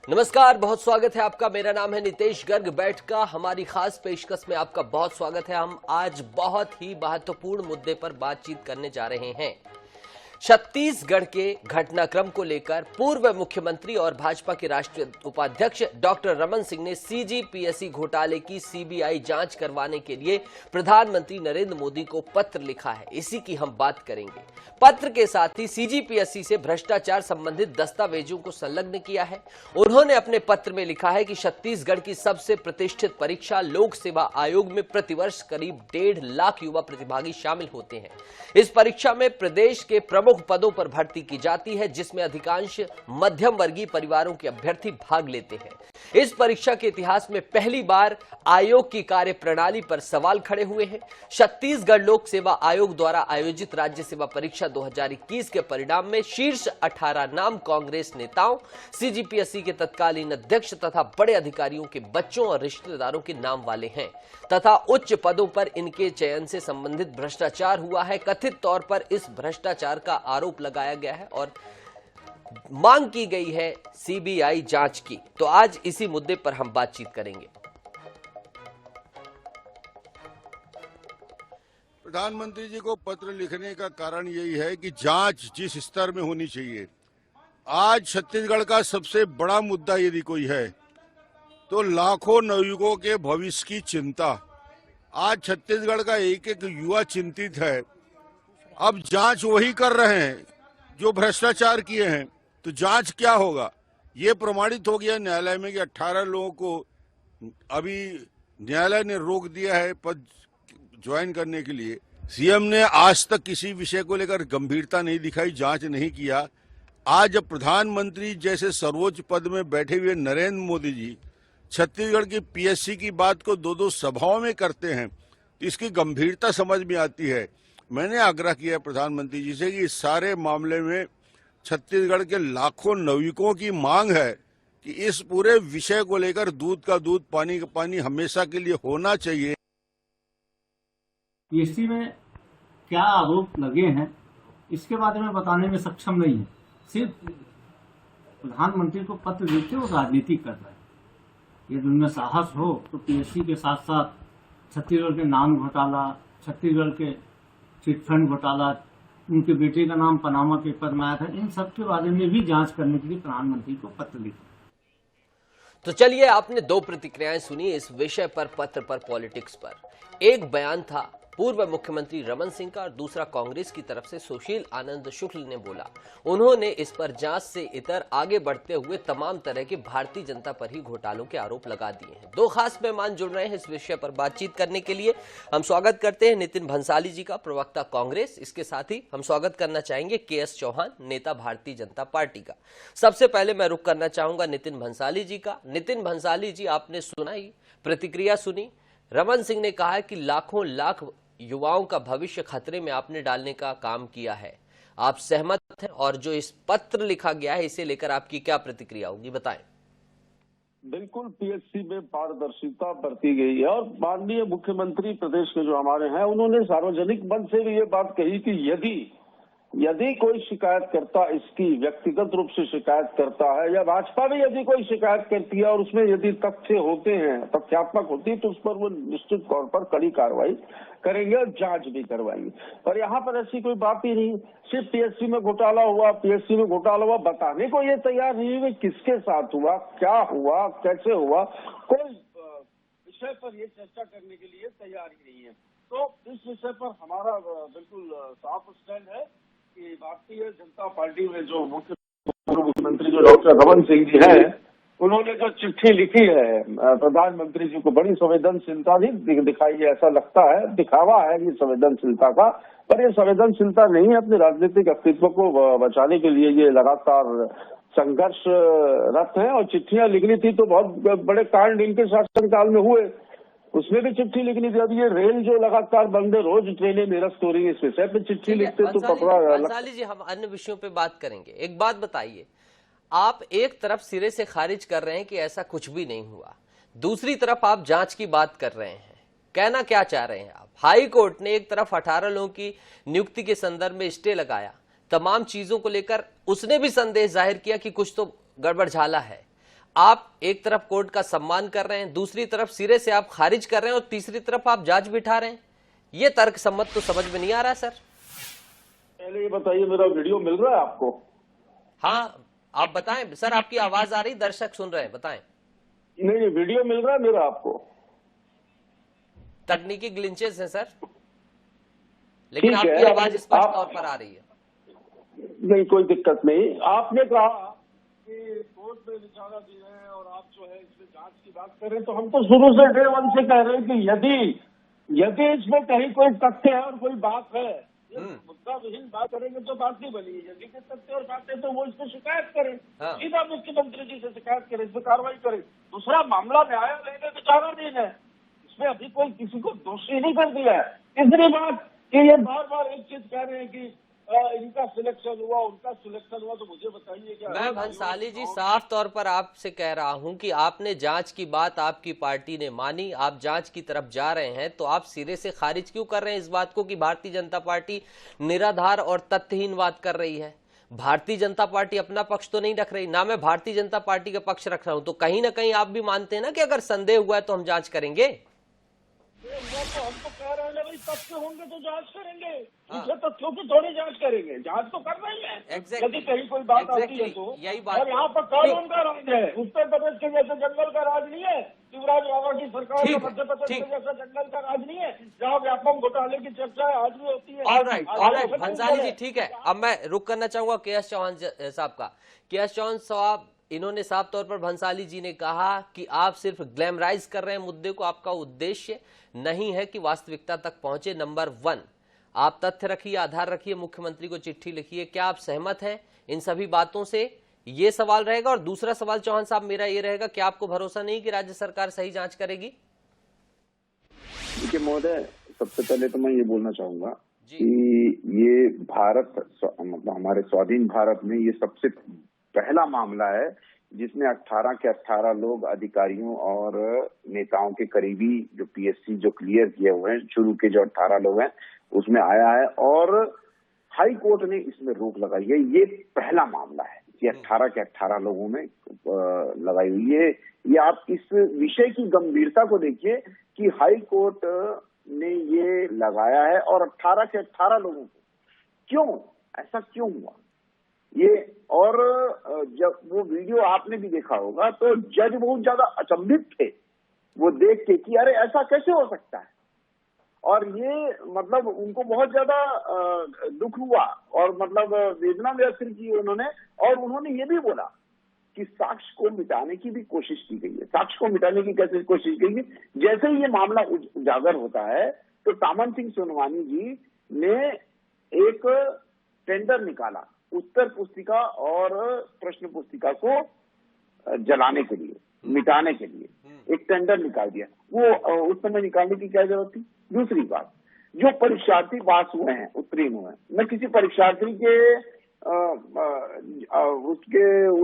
नमस्कार, बहुत स्वागत है आपका। मेरा नाम है नितेश गर्ग। बैठ का हमारी खास पेशकश में आपका बहुत स्वागत है। हम आज बहुत ही महत्वपूर्ण मुद्दे पर बातचीत करने जा रहे हैं। छत्तीसगढ़ के घटनाक्रम को लेकर पूर्व मुख्यमंत्री और भाजपा के राष्ट्रीय उपाध्यक्ष डॉक्टर रमन सिंह ने सीजीपीएससी घोटाले की सीबीआई जांच करवाने के लिए प्रधानमंत्री नरेंद्र मोदी को पत्र लिखा है। इसी की हम बात करेंगे। पत्र के साथ ही सीजीपीएससी से भ्रष्टाचार संबंधित दस्तावेजों को संलग्न किया है। उन्होंने अपने पत्र में लिखा है कि छत्तीसगढ़ की सबसे प्रतिष्ठित परीक्षा लोक सेवा आयोग में प्रतिवर्ष करीब 1.5 लाख युवा प्रतिभागी शामिल होते हैं। इस परीक्षा में प्रदेश के प्रमुख पदों पर भर्ती की जाती है, जिसमें अधिकांश मध्यम वर्गीय परिवारों के अभ्यर्थी भाग लेते हैं। इस परीक्षा के इतिहास में पहली बार आयोग की कार्यप्रणाली पर सवाल खड़े हुए हैं। छत्तीसगढ़ लोक सेवा आयोग द्वारा आयोजित राज्य सेवा परीक्षा 2021 के परिणाम में शीर्ष 18 नाम कांग्रेस नेताओं, सीजीपीएससी के तत्कालीन अध्यक्ष तथा बड़े अधिकारियों के बच्चों और रिश्तेदारों के नाम वाले हैं तथा उच्च पदों पर इनके चयन से संबंधित भ्रष्टाचार हुआ है। कथित तौर पर इस भ्रष्टाचार का आरोप लगाया गया है और मांग की गई है सीबीआई जांच की। तो आज इसी मुद्दे पर हम बातचीत करेंगे। प्रधानमंत्री जी को पत्र लिखने का कारण यही है कि जांच जिस स्तर में होनी चाहिए। आज छत्तीसगढ़ का सबसे बड़ा मुद्दा यदि कोई है तो लाखों नवयुवकों के भविष्य की चिंता। आज छत्तीसगढ़ का एक एक युवा चिंतित है। अब जांच वही कर रहे हैं जो भ्रष्टाचार किए हैं, तो जांच क्या होगा? ये प्रमाणित हो गया न्यायालय में कि 18 लोगों को अभी न्यायालय ने रोक दिया है पद ज्वाइन करने के लिए। सीएम ने आज तक किसी विषय को लेकर गंभीरता नहीं दिखाई, जांच नहीं किया। आज जब प्रधानमंत्री जैसे सर्वोच्च पद में बैठे हुए नरेंद्र मोदी जी छत्तीसगढ़ की पीएससी की बात को 2-2 सभाओं में करते हैं, तो इसकी गंभीरता समझ में आती है। मैंने आग्रह किया प्रधानमंत्री जी से कि इस सारे मामले में छत्तीसगढ़ के लाखों नवयुवकों की मांग है कि इस पूरे विषय को लेकर दूध का दूध पानी का पानी हमेशा के लिए होना चाहिए। पीएससी में क्या आरोप लगे हैं इसके बारे में बताने में सक्षम नहीं है। सिर्फ प्रधानमंत्री को पत्र लिखते वो राजनीति कर रहे हैं। यदि उनमें साहस हो तो पीएससी के साथ साथ छत्तीसगढ़ के नाम घोटाला, छत्तीसगढ़ के चिटफंड घोटाला, उनके बेटे का नाम पनामा पेपर में आया था, इन सब के बारे में भी जांच करने के लिए प्रधानमंत्री को पत्र लिखा। तो चलिए, आपने 2 प्रतिक्रियाएं सुनी इस विषय पर, पत्र पर, पॉलिटिक्स पर। एक बयान था पूर्व मुख्यमंत्री रमन सिंह का और दूसरा कांग्रेस की तरफ से सुशील आनंद शुक्ल ने बोला। उन्होंने इस पर जांच से इतर आगे बढ़ते हुए तमाम तरह के भारतीय जनता पर ही घोटालों के आरोप लगा दिए हैं। 2 खास मेहमान जुड़ रहे हैं इस विषय पर बातचीत करने के लिए। हम स्वागत करते हैं नितिन भंसाली जी का, प्रवक्ता कांग्रेस। इसके साथ ही हम स्वागत करना चाहेंगे केएस चौहान, नेता भारतीय जनता पार्टी का। सबसे पहले मैं रुख करना चाहूंगा नितिन भंसाली जी का। नितिन भंसाली जी, आपने सुनाई, प्रतिक्रिया सुनी। रमन सिंह ने कहा है कि लाखों लाख युवाओं का भविष्य खतरे में आपने डालने का काम किया है। आप सहमत हैं? और जो इस पत्र लिखा गया है इसे लेकर आपकी क्या प्रतिक्रिया होगी, बताएं। बिल्कुल, पीएससी में पारदर्शिता बरती गई है और माननीय मुख्यमंत्री प्रदेश के जो हमारे हैं उन्होंने सार्वजनिक मंच से भी ये बात कही कि यदि कोई शिकायत करता, इसकी व्यक्तिगत रूप से शिकायत करता है या भाजपा भी यदि कोई शिकायत करती है और उसमें यदि तथ्य होते हैं, तथ्यात्मक होती है, तो उस पर वो निश्चित तौर पर कड़ी कार्रवाई करेंगे और जांच भी करवाएंगे। पर यहाँ पर ऐसी कोई बात ही नहीं। सिर्फ पीएससी में घोटाला हुआ बताने को ये तैयार नहीं हुए किसके साथ हुआ, क्या हुआ, कैसे हुआ, कोई विषय पर ये चर्चा करने के लिए तैयार ही नहीं है। तो इस विषय पर हमारा बिल्कुल साफ स्टैंड है कि भारतीय जनता पार्टी में जो मुख्यमंत्री जो डॉक्टर रमन सिंह जी हैं, उन्होंने जो चिट्ठी लिखी है प्रधानमंत्री जी को, बड़ी संवेदनशीलता भी दिखाई है। ऐसा लगता है, दिखावा है ये संवेदनशीलता का, पर ये संवेदनशीलता नहीं है। अपने राजनीतिक अस्तित्व को बचाने के लिए ये लगातार संघर्षरत है और चिट्ठियां लिखनी थी तो बहुत बड़े कांड इनके शासनकाल में हुए, उसमें भी चिट्ठी लिखनी थी। अब ये रेल जो लगातार बंद है, रोज ट्रेनें निरस्त हो रही है, इस विषय पे चिट्ठी लिखते तो पकड़ा। भंसाली जी, हम अन्य विषयों पे बात करेंगे। एक बात बताइए, आप एक तरफ सिरे से खारिज कर रहे हैं कि ऐसा कुछ भी नहीं हुआ, दूसरी तरफ आप जांच की बात कर रहे हैं। कहना क्या चाह रहे हैं आप? हाई कोर्ट ने एक तरफ 18 लोगों की नियुक्ति के संदर्भ में स्टे लगाया, तमाम चीजों को लेकर उसने भी संदेह जाहिर किया कि कुछ तो गड़बड़ झाला है। आप एक तरफ कोर्ट का सम्मान कर रहे हैं, दूसरी तरफ सिरे से आप खारिज कर रहे हैं और तीसरी तरफ आप जांच बिठा रहे हैं। ये तर्क सम्मत तो समझ में नहीं आ रहा सर। पहले ये बताइए, मेरा वीडियो मिल रहा है आपको? हाँ, आप बताएं सर, आपकी आवाज आ रही, दर्शक सुन रहे हैं, बताएं। नहीं, वीडियो मिल रहा है मेरा आपको? तकनीकी ग्लिचेस हैं सर, लेकिन ठीक है, आपकी आवाज स्पष्ट आप- तौर पर आ रही है। नहीं, कोई दिक्कत नहीं। आपने कहा कि कोर्ट में निशाना दिए हैं और आप जो है इसमें जांच की बात कर रहे हैं, तो हम तो शुरू से डे वन से कह रहे हैं कि यदि इसमें कहीं कोई तथ्य है और कोई बात है, ये मुद्दा विहीन बात करेंगे तो बात नहीं बनी। यदि कोई तथ्य और बात है तो वो इस पर शिकायत करें, हाँ। सीधा मुख्यमंत्री जी से शिकायत करें, इस पर कार्रवाई करें। दूसरा मामला न्यायालय में विचाराधीन है, इसमें अभी कोई किसी को दोषी नहीं कर दिया है। तीसरी बात कि ये बार बार एक चीज कह रहे हैं कि इनका सिलेक्शन हुआ, उनका सिलेक्शन हुआ, तो मुझे बताइए क्या? मैं भंसाली जी साफ तौर पर आपसे कह रहा हूं कि आपने जांच की बात आपकी पार्टी ने मानी, आप जांच की तरफ जा रहे हैं, तो आप सिरे से खारिज क्यों कर रहे हैं इस बात को कि भारतीय जनता पार्टी निराधार और तथ्यहीन बात कर रही है? भारतीय जनता पार्टी अपना पक्ष तो नहीं रख रही, ना मैं भारतीय जनता पार्टी का पक्ष रख रहा हूं, तो कहीं ना कहीं आप भी मानते हैं ना कि अगर संदेह हुआ है तो हम जांच करेंगे। हम तो कह रहे हैं भाई, तथ्य होंगे तो जांच करेंगे, मुझे तथ्यों की थोड़ी जांच करेंगे, जांच तो कर रहे हैं। Exactly. यदि कहीं कोई बात आती है तो यही बात। और यहाँ पर कानून का राज है, उत्तर प्रदेश के जैसे जंगल का राज नहीं है, शिवराज बाबा की सरकार का मध्य प्रदेश के जैसा जंगल का राज नहीं है, जहाँ व्यापक घोटाले की चर्चा आज भी होती है। ऑलराइट भंसाली जी, ठीक है। अब मैं रुक करना चाहूंगा के.एस. चौहान साहब का। के.एस. चौहान साहब, इन्होंने साफ तौर पर भंसाली जी ने कहा कि आप सिर्फ ग्लैमराइज कर रहे हैं मुद्दे को, आपका उद्देश्य नहीं है कि वास्तविकता तक पहुंचे। नंबर 1, आप तथ्य रखिए, आधार रखिए, मुख्यमंत्री को चिट्ठी लिखिए। क्या आप सहमत हैं इन सभी बातों से? ये सवाल रहेगा। और दूसरा सवाल चौहान साहब मेरा ये रहेगा कि आपको भरोसा नहीं कि राज्य सरकार सही जांच करेगी? देखिए महोदय, सबसे पहले तो मैं ये बोलना चाहूंगा कि ये भारत मतलब हमारे स्वाधीन भारत में ये सबसे पहला मामला है जिसमें 18 के 18 लोग अधिकारियों और नेताओं के करीबी जो पीएससी जो क्लियर किए हुए हैं, शुरू के जो 18 लोग हैं उसमें आया है और हाई कोर्ट ने इसमें रोक लगाई है। ये पहला मामला है कि 18 के 18 लोगों में लगाई हुई है। ये आप इस विषय की गंभीरता को देखिए कि हाई कोर्ट ने ये लगाया है और 18 के 18 लोगों को क्यों, ऐसा क्यों हुआ ये। और जब वो वीडियो आपने भी देखा होगा तो जज बहुत ज्यादा अचंभित थे वो देख के कि अरे ऐसा कैसे हो सकता है, और ये मतलब उनको बहुत ज्यादा दुख हुआ और मतलब वेदना व्यक्त की उन्होंने। और उन्होंने ये भी बोला कि साक्ष्य को मिटाने की भी कोशिश की गई है। साक्ष्य को मिटाने की कैसे कोशिश की गई? जैसे ही ये मामला उजागर होता है तो सामंत सिंह सोनवानी जी ने एक टेंडर निकाला उत्तर पुस्तिका और प्रश्न पुस्तिका को जलाने के लिए, मिटाने के लिए एक टेंडर निकाल दिया। वो उस समय निकालने की क्या जरूरत थी? दूसरी बात, जो परीक्षार्थी पास हुए हैं, उत्तीर्ण हुए हैं, मैं किसी परीक्षार्थी के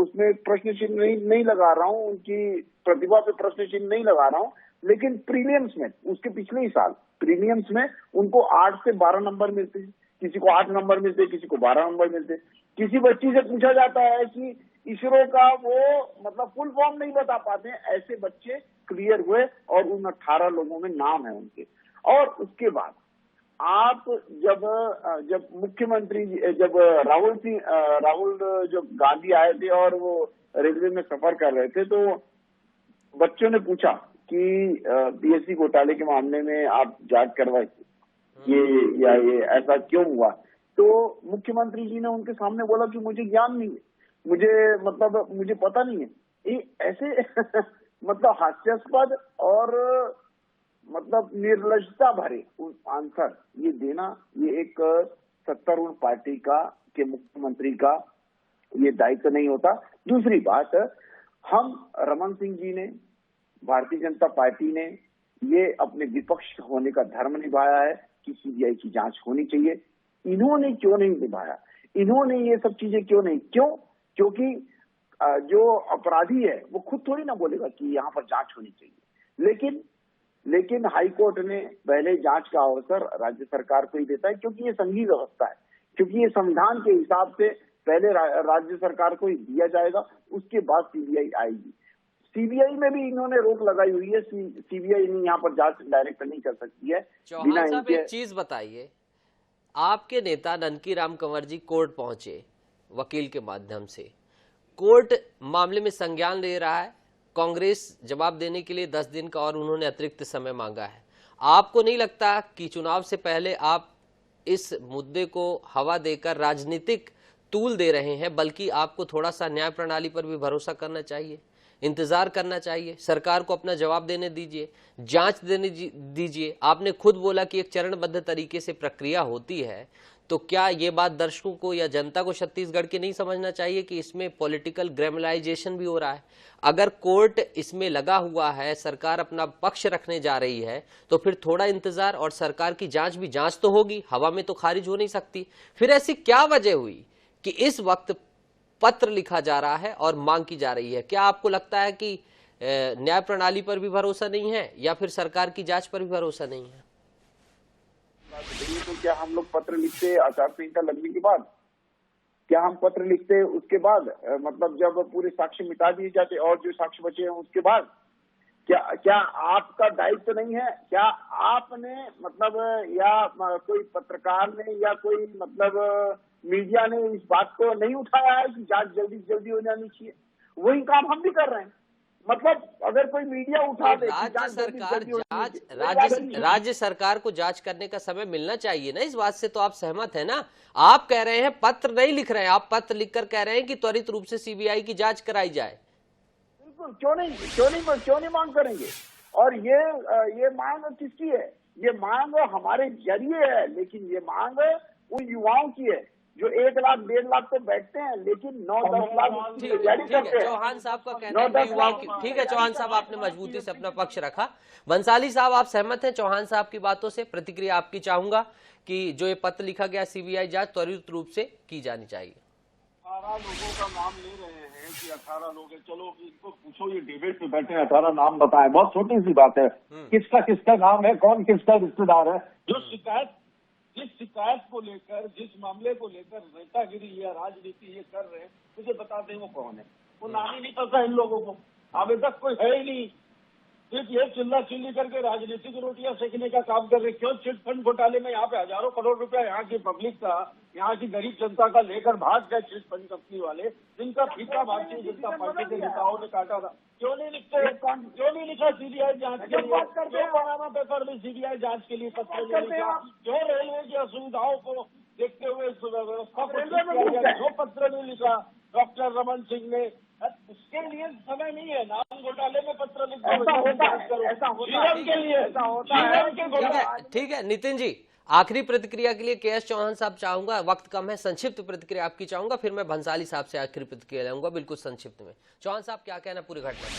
उसमें प्रश्न चिन्ह नहीं लगा रहा हूँ, उनकी प्रतिभा पे प्रश्न चिन्ह नहीं लगा रहा हूँ, लेकिन प्रीलियम्स में उसके पिछले ही साल प्रीलियम्स में उनको 8 से 12 नंबर मिलते हैं, किसी को 8 नंबर मिलते, किसी को 12 नंबर मिलते। किसी बच्ची से पूछा जाता है कि इसरो का वो मतलब फुल फॉर्म नहीं बता पाते, ऐसे बच्चे क्लियर हुए और उन 18 लोगों में नाम है उनके। और उसके बाद आप जब मुख्यमंत्री जब राहुल जो गांधी आए थे और वो रेलवे में सफर कर रहे थे तो बच्चों ने पूछा कि पीएससी घोटाले के मामले में आप जांच करवाई ये ऐसा क्यों हुआ? तो मुख्यमंत्री जी ने उनके सामने बोला कि मुझे ज्ञान नहीं है, मुझे पता नहीं है। ये ऐसे मतलब हास्यास्पद और मतलब निर्लजता भरे आंसर ये देना, ये एक सत्तारूढ़ पार्टी के मुख्यमंत्री का ये दायित्व नहीं होता। दूसरी बात, हम रमन सिंह जी ने, भारतीय जनता पार्टी ने ये अपने विपक्ष होने का धर्म निभाया है कि सीबीआई की जांच होनी चाहिए। इन्होंने क्यों नहीं निभाया? इन्होंने ये सब चीजें क्यों नहीं? क्योंकि जो अपराधी है वो खुद थोड़ी ना बोलेगा कि यहाँ पर जांच होनी चाहिए, लेकिन हाई कोर्ट ने पहले जांच का अवसर राज्य सरकार को ही देता है क्योंकि ये संघीय व्यवस्था है। क्योंकि ये संविधान के हिसाब से पहले राज्य सरकार को ही दिया जाएगा, उसके बाद सीबीआई आएगी। सीबीआई में भी इन्होंने रोक लगाई हुई है, सीबीआई यहाँ पर जांच डायरेक्ट नहीं कर सकती है। चौहान साहब एक चीज बताइए, आपके नेता ननकी राम कंवर जी कोर्ट पहुंचे वकील के माध्यम से, कोर्ट मामले में संज्ञान ले रहा है, कांग्रेस जवाब देने के लिए 10 दिन का और उन्होंने अतिरिक्त समय मांगा है। आपको नहीं लगता कि चुनाव से पहले आप इस मुद्दे को हवा देकर राजनीतिक तूल दे रहे हैं, बल्कि आपको थोड़ा सा न्याय प्रणाली पर भी भरोसा करना चाहिए, इंतजार करना चाहिए, सरकार को अपना जवाब देने दीजिए, जांच देने दीजिए। आपने खुद बोला कि एक चरणबद्ध तरीके से प्रक्रिया होती है, तो क्या ये बात दर्शकों को या जनता को छत्तीसगढ़ के नहीं समझना चाहिए कि इसमें पॉलिटिकल ग्रैमलाइजेशन भी हो रहा है? अगर कोर्ट इसमें लगा हुआ है, सरकार अपना पक्ष रखने जा रही है, तो फिर थोड़ा इंतजार और सरकार की जांच तो होगी, हवा में तो खारिज हो नहीं सकती। फिर ऐसी क्या वजह हुई कि इस वक्त पत्र लिखा जा रहा है और मांग की जा रही है? क्या आपको लगता है कि न्याय प्रणाली पर भी भरोसा नहीं है या फिर सरकार की जांच पर भी भरोसा नहीं है? तो क्या हम लोग पत्र लिखते आचार संहिता लगने के बाद? क्या हम पत्र लिखते उसके बाद, मतलब जब पूरे साक्ष्य मिटा दिए जाते और जो साक्ष्य बचे हैं उसके बाद? क्या आपका दायित्व नहीं है? क्या आपने मतलब या कोई पत्रकार ने या कोई मतलब मीडिया ने इस बात को नहीं उठाया है कि जांच जल्दी से जल्दी हो जानी चाहिए? वही काम हम भी कर रहे हैं। मतलब अगर कोई मीडिया उठा दे, राज्य सरकार को जांच करने का समय मिलना चाहिए ना, इस बात से तो आप सहमत है ना? आप कह रहे हैं पत्र नहीं लिख रहे हैं, आप पत्र लिखकर कह रहे हैं कि त्वरित रूप से सीबीआई की जांच कराई जाए। बिल्कुल, क्यों नहीं मांग करेंगे? और ये मांग किसकी है? ये मांग हमारे जरिए है, लेकिन ये मांग उन युवाओं की है जो 1 लाख 1.5 लाख तो बैठते हैं, लेकिन 9-10 लाख तैयारी करते हैं। चौहान साहब का कहना है युवाओं की। ठीक है चौहान साहब, आपने मजबूती से अपना पक्ष रखा। बंसाली साहब, आप सहमत हैं चौहान साहब की बातों से? प्रतिक्रिया आपकी चाहूंगा कि जो ये पत्र लिखा गया सीबीआई जांच त्वरित रूप से की जानी चाहिए। 18 लोगों का नाम ले रहे हैं कि 18 लोग हैं, चलो इनको पूछो, ये डिबेट में बैठे हैं, 18 नाम बताएं, बहुत छोटी सी बात है। किसका नाम है, कौन किसका रिश्तेदार है? जिस शिकायत को लेकर, जिस मामले को लेकर नेतागिरी या राजनीति ये कर रहे हैं, मुझे बता दें वो कौन है? वो नाम ही नहीं पता इन लोगों को, आवेदक कोई है ही नहीं। सिर्फ ये चिल्ला चिल्ली करके राजनीतिक रोटियां सेकने का काम कर रहे। क्यों? चिट फंड घोटाले में यहाँ पे हजारों करोड़ रुपया यहाँ की पब्लिक का, यहाँ की गरीब जनता का लेकर भाग गए चिट फंड कंपनी वाले, जिनका फीका भारतीय जनता पार्टी के नेताओं ने काटा था। क्यों नहीं लिखा सीबीआई जांच के लिए? क्यों पनामा पेपर में सीबीआई जांच के लिए पत्र नहीं लिखा? क्यों रेलवे की असुविधाओं को देखते हुए व्यवस्था को पत्र नहीं लिखा डॉक्टर रमन सिंह ने? उसके लिए समय नहीं है, नाम घोटाले में पत्र लिखना ठीक है नितिन जी, आखिरी प्रतिक्रिया के लिए केएस चौहान साहब चाहूंगा, वक्त कम है, संक्षिप्त प्रतिक्रिया आपकी चाहूंगा, फिर मैं भंसाली साहब से आखिरी प्रतिक्रिया लाऊंगा बिल्कुल संक्षिप्त में। चौहान साहब, क्या कहना पूरी घटना पर?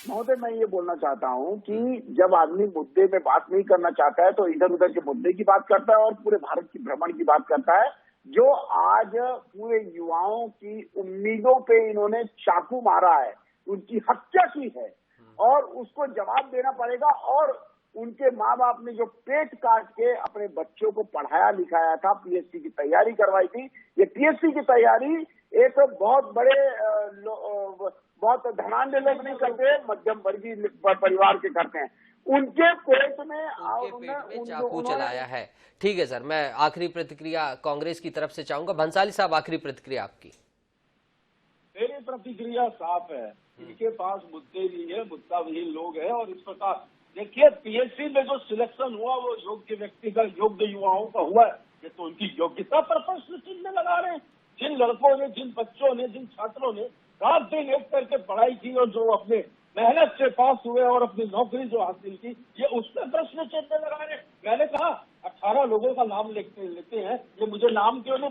महोदय, मैं ये बोलना चाहता हूँ कि जब आदमी मुद्दे में बात नहीं करना चाहता है तो इधर उधर के मुद्दे की बात करता है और पूरे भारत की भ्रमण की बात करता है। जो आज पूरे युवाओं की उम्मीदों पे इन्होंने चाकू मारा है, उनकी हत्या की है, और उसको जवाब देना पड़ेगा। और उनके माँ बाप ने जो पेट काट के अपने बच्चों को पढ़ाया लिखाया था, पीएचडी की तैयारी करवाई थी, ये पीएचडी की तैयारी एक बहुत बड़े बहुत धनाढ्य लोग नहीं करते, मध्यम वर्गीय परिवार के करते हैं। उनके पेट में चाकू चलाया है। ठीक है सर, मैं आखिरी प्रतिक्रिया कांग्रेस की तरफ से चाहूंगा। भंसाली साहब, आखिरी प्रतिक्रिया आपकी। मेरी प्रतिक्रिया साफ है, इनके पास मुद्दे नहीं है, मुद्दा विहीन लोग हैं। और इस प्रकार देखिए, पीएचडी में जो सिलेक्शन हुआ वो योग्य व्यक्ति का, योग्य युवाओं का हुआ है, ये तो उनकी योग्यता पर प्रश्न चिन्ह लगा रहे हैं। जिन लड़कों ने, जिन बच्चों ने, जिन छात्रों ने रात दिन एक करके पढ़ाई की और जो अपने मेहनत से पास हुए और अपनी नौकरी जो हासिल की, ये उसमें प्रश्न चिन्ह लगा रहे। मैंने कहा 18 लोगों का नाम लेते हैं, ये मुझे नाम क्यों नहीं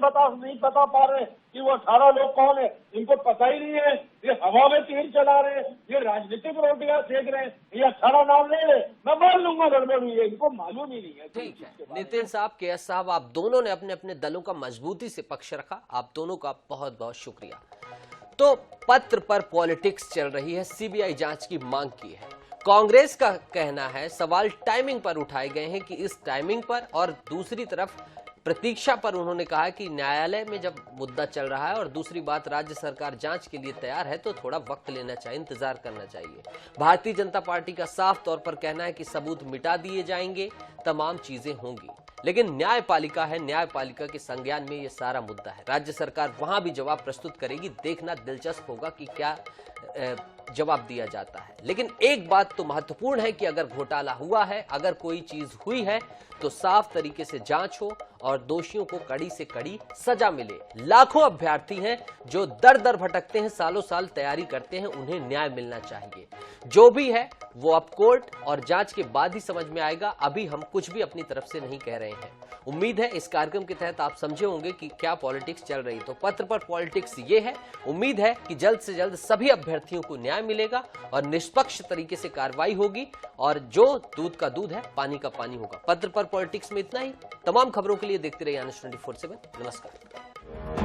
बता पा रहे कि वो 18 लोग कौन है? इनको पता ही नहीं है, ये हवा में तीर चला रहे हैं, ये राजनीतिक रोटियां सेक रहे हैं, ये 18 नाम ले ले, मैं मान लूंगा गड़बड़ हुई है, इनको मालूम ही नहीं है। ठीक है नितिन साहब, केएस साहब, आप दोनों ने अपने अपने दलों का मजबूती से पक्ष रखा, आप दोनों का बहुत बहुत शुक्रिया। तो पत्र पर पॉलिटिक्स चल रही है, सीबीआई जांच की मांग की है। कांग्रेस का कहना है सवाल टाइमिंग पर उठाए गए हैं कि इस टाइमिंग पर, और दूसरी तरफ प्रतीक्षा पर उन्होंने कहा कि न्यायालय में जब मुद्दा चल रहा है और दूसरी बात राज्य सरकार जांच के लिए तैयार है तो थोड़ा वक्त लेना चाहिए, इंतजार करना चाहिए। भारतीय जनता पार्टी का साफ तौर पर कहना है कि सबूत मिटा दिए जाएंगे, तमाम चीजें होंगी, लेकिन न्यायपालिका है, न्यायपालिका के संज्ञान में ये सारा मुद्दा है। राज्य सरकार वहां भी जवाब प्रस्तुत करेगी, देखना दिलचस्प होगा कि क्या जवाब दिया जाता है। लेकिन एक बात तो महत्वपूर्ण है कि अगर घोटाला हुआ है, अगर कोई चीज हुई है तो साफ तरीके से जांच हो और दोषियों को कड़ी से कड़ी सजा मिले। लाखों अभ्यर्थी हैं जो दर दर भटकते हैं, सालों साल तैयारी करते हैं, उन्हें न्याय मिलना चाहिए। जो भी है वो अब कोर्ट और जांच के बाद ही समझ में आएगा, अभी हम कुछ भी अपनी तरफ से नहीं कह रहे हैं। उम्मीद है इस कार्यक्रम के तहत आप समझे होंगे कि क्या पॉलिटिक्स चल रही। तो पत्र पर पॉलिटिक्स ये है। उम्मीद है कि जल्द से जल्द सभी अभ्यर्थियों को न्याय मिलेगा और निष्पक्ष तरीके से कार्रवाई होगी और जो दूध का दूध है, पानी का पानी होगा। पत्र पर पॉलिटिक्स में इतना ही। तमाम खबरों के लिए देखते रहिए Anuj 24/7। नमस्कार।